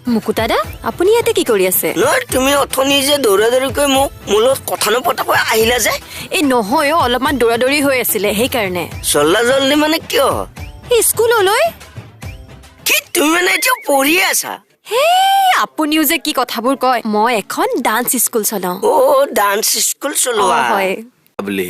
মুকুতা দা আপুনি ইয়াতে কি কৰি আছে? নহয় তুমি অথনি যে দৌৰা দৌৰিকৈ মোক মূলত কথা নপতাকৈ আহিলা যে এই নহয় অলপমান দৌৰা দৌৰি হৈ আছিলে সেইকাৰণে চল্লা জল্দি মানে কিয় এই স্কুললৈ কি তুমি মানে এতিয়া পঢ়ি আছা হেই আপুনিও যে কি কথাবোৰ কয় মই এখন ডান্স স্কুল চলাওঁ ডান্স স্কুল চলোৱা হয় বুলি